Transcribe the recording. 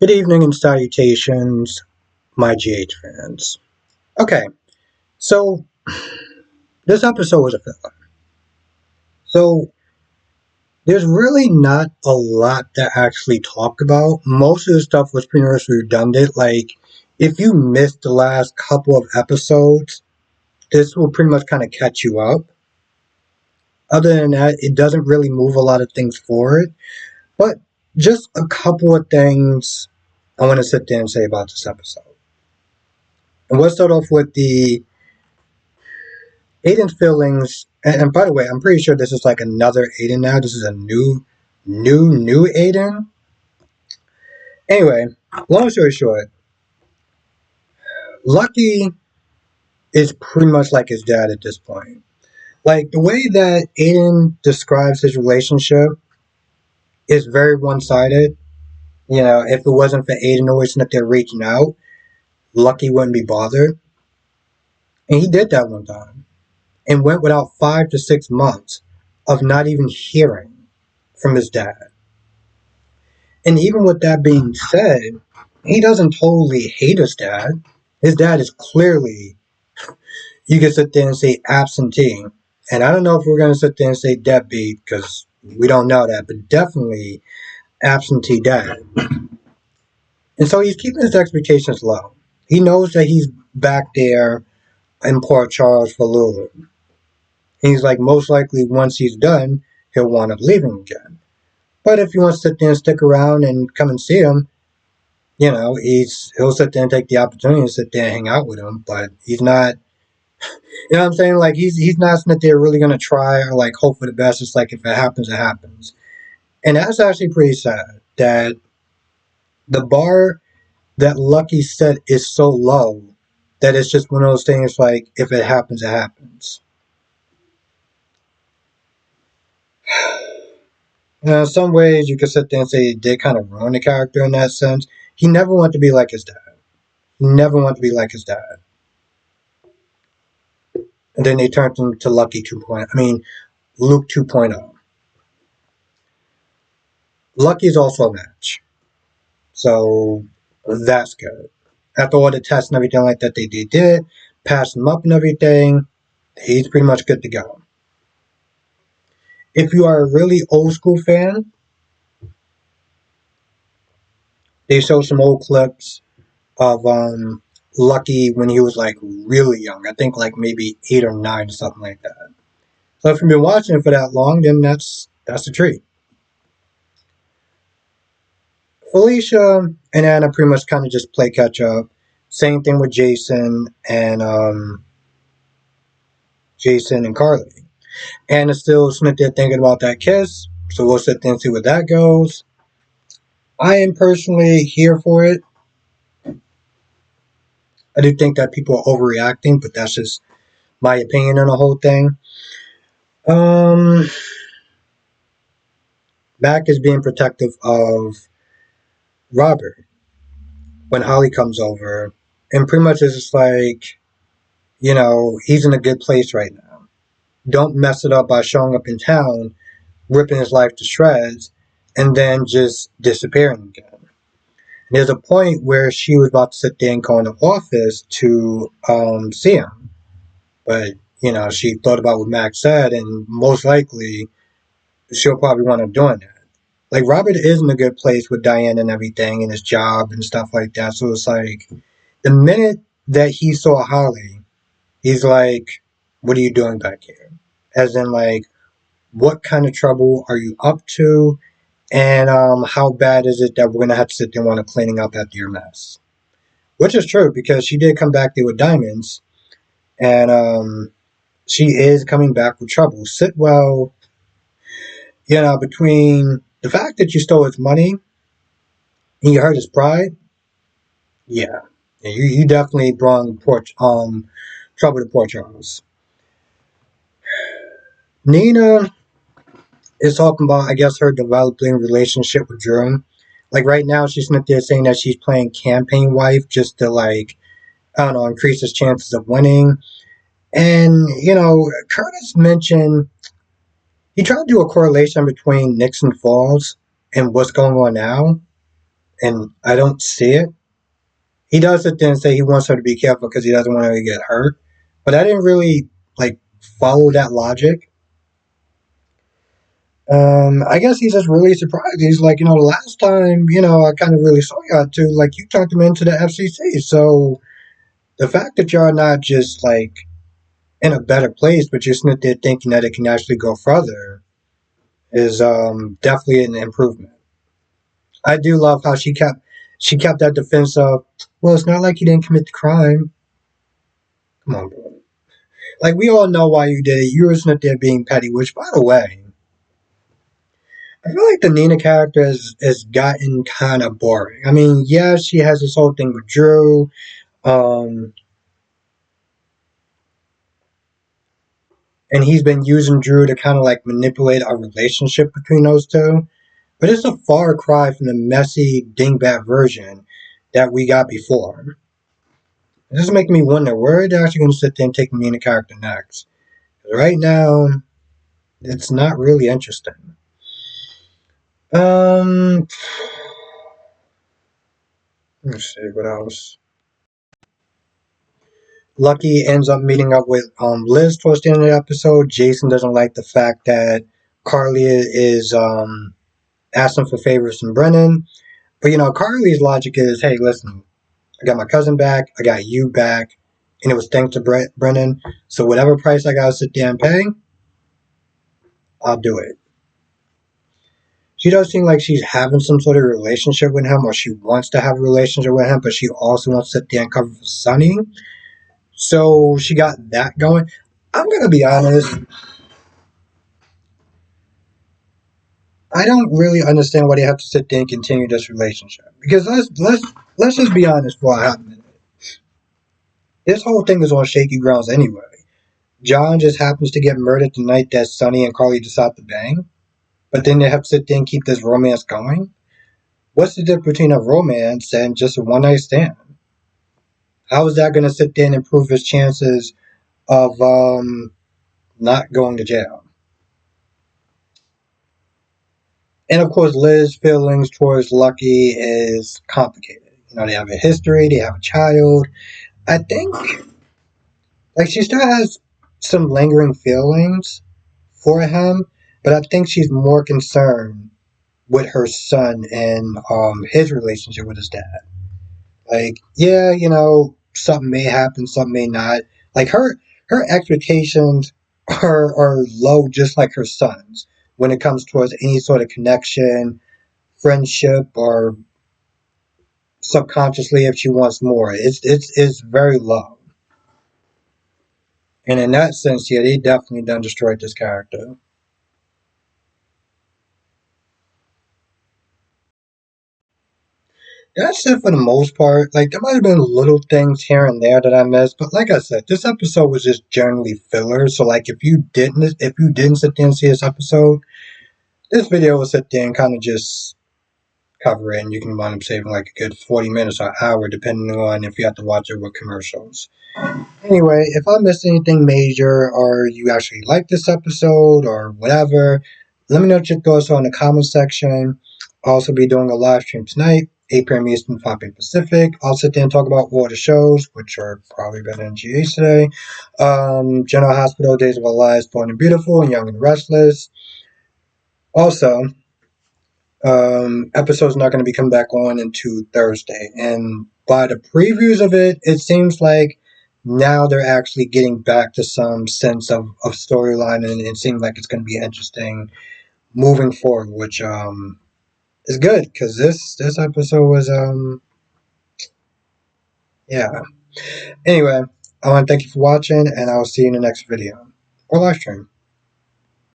Good evening and salutations, my GH fans. Okay, so this episode was a filler. So there's really not a lot to actually talk about. Most of the stuff was pretty much redundant. Like, if you missed the last couple of episodes, this will pretty much kind of catch you up. Other than that, it doesn't really move a lot of things forward. But just a couple of things I want to sit there and say about this episode. And we'll start off with the Aiden's feelings, and by the way, I'm pretty sure this is like another Aiden now. This is a new Aiden. Anyway, long story short, Lucky is pretty much like his dad at this point. Like the way that Aiden describes his relationship is very one-sided. You know, if it wasn't for Aiden always up there reaching out, Lucky wouldn't be bothered. And he did that one time and went without 5 to 6 months of not even hearing from his dad. And even with that being said, he doesn't totally hate his dad. His dad is clearly, you can sit there and say absentee. And I don't know if we're going to sit there and say deadbeat because we don't know that, but definitely absentee dad. And so he's keeping his expectations low. He knows that he's back there in Port Charles for Lulu. And he's like, most likely once he's done, he'll wind up leaving again. But if he wants to sit there and stick around and come and see him, you know, he'll sit there and take the opportunity to sit there and hang out with him, but he's not, you know what I'm saying? Like, he's not sitting there really going to try or, like, hope for the best. It's like, if it happens, it happens. And that's actually pretty sad that the bar that Lucky set is so low that it's just one of those things like, if it happens, it happens. In some ways, you could sit there and say it did kind of ruin the character in that sense. He never wanted to be like his dad. He never wanted to be like his dad. And then they turned him to Luke 2.0. Lucky is also a match. So that's good. After all the tests and everything like that they did, passed him up and everything, he's pretty much good to go. If you are a really old school fan, they show some old clips of Lucky when he was like really young. I think like maybe 8 or 9 or something like that. So if you've been watching it for that long, then that's a treat. Felicia and Anna pretty much kind of just play catch up. Same thing with Jason and Carly. Anna's still sitting there thinking about that kiss, so we'll sit there and see where that goes. I am personally here for it. I do think that people are overreacting, but that's just my opinion on the whole thing. Mac is being protective of Robert when Holly comes over, and pretty much it's just like, you know, he's in a good place right now. Don't mess it up by showing up in town, ripping his life to shreds, and then just disappearing again. And there's a point where she was about to sit there and go in the office to see him. But, you know, she thought about what Max said, and most likely she'll probably wind up doing that. Like, Robert is in a good place with Diane and everything, and his job and stuff like that. So it's like, the minute that he saw Holly, he's like, what are you doing back here? As in, like, what kind of trouble are you up to? And how bad is it that we're going to have to sit there and want to cleaning up after your mess? Which is true, because she did come back there with diamonds. And she is coming back with trouble. Sitwell, you know, between the fact that you stole his money and you hurt his pride, yeah. You definitely brought trouble to Port Charles. Nina is talking about, I guess, her developing relationship with Jerome. Like, right now, she's not there saying that she's playing campaign wife just to, like, I don't know, increase his chances of winning. And, you know, Curtis mentioned, he tried to do a correlation between Nixon Falls and what's going on now. and I don't see it. He does sit there and say he wants her to be careful because he doesn't want her to get hurt, but I didn't really like follow that logic. I guess he's just really surprised. He's like, the last time, I kind of really saw y'all two, like, you turned him into the FCC. So the fact that y'all not just like in a better place, but you're sitting there thinking that it can actually go further is definitely an improvement. I do love how she kept that defense of, well, it's not like you didn't commit the crime. Come on, bro. Like we all know why you did it. You were sitting there being petty. Which, by the way, I feel like the Nina character has gotten kind of boring. I mean, yes, she has this whole thing with Drew, um, and he's been using Drew to kind of like manipulate a relationship between those two. But it's a far cry from the messy dingbat version that we got before. This is making me wonder where they're actually going to sit there and take the Nina character next. Right now, it's not really interesting. Um, let's see what else. Lucky ends up meeting up with Liz towards the end of the episode. Jason doesn't like the fact that Carly is asking for favors from Brennan. But Carly's logic is, hey, listen, I got my cousin back, I got you back, and it was thanks to Brennan. So whatever price I gotta sit there and pay, I'll do it. She does seem like she's having some sort of relationship with him, or she wants to have a relationship with him, but she also wants to sit there and cover for Sonny. So she got that going. I'm gonna be honest. I don't really understand why they have to sit there and continue this relationship. Because let's just be honest for a hot minute. This whole thing is on shaky grounds anyway. John just happens to get murdered the night that Sonny and Carly decide to bang, but then they have to sit there and keep this romance going. What's the difference between a romance and just a one night stand? How is that going to sit there and improve his chances of not going to jail? And of course, Liz's feelings towards Lucky is complicated. They have a history, they have a child. I think, like, she still has some lingering feelings for him, but I think she's more concerned with her son and his relationship with his dad. Like, yeah, something may happen, something may not. Like her expectations are low, just like her son's, when it comes towards any sort of connection, friendship, or subconsciously if she wants more. It's very low. And in that sense, yeah, they definitely done destroyed this character. That's it for the most part. Like there might have been little things here and there that I missed, but like I said, this episode was just generally filler. So like if you didn't sit there and see this episode, this video will sit there and kind of just cover it, and you can wind up saving like a good 40 minutes or an hour, depending on if you have to watch it with commercials. Anyway, if I missed anything major or you actually like this episode or whatever, let me know what your thoughts are in the comment section. I'll also be doing a live stream tonight, 8 p.m. Eastern, 5 p.m. Pacific. I'll sit there and talk about all the shows, which are probably better than GH today. General Hospital, Days of Our Lives, Born and Beautiful, and Young and Restless. Also, episode's not going to be coming back on until Thursday. And by the previews of it, it seems like now they're actually getting back to some sense of storyline, and it seems like it's going to be interesting moving forward, which is good because this episode was yeah. Anyway, I want to thank you for watching, and I'll see you in the next video or live stream.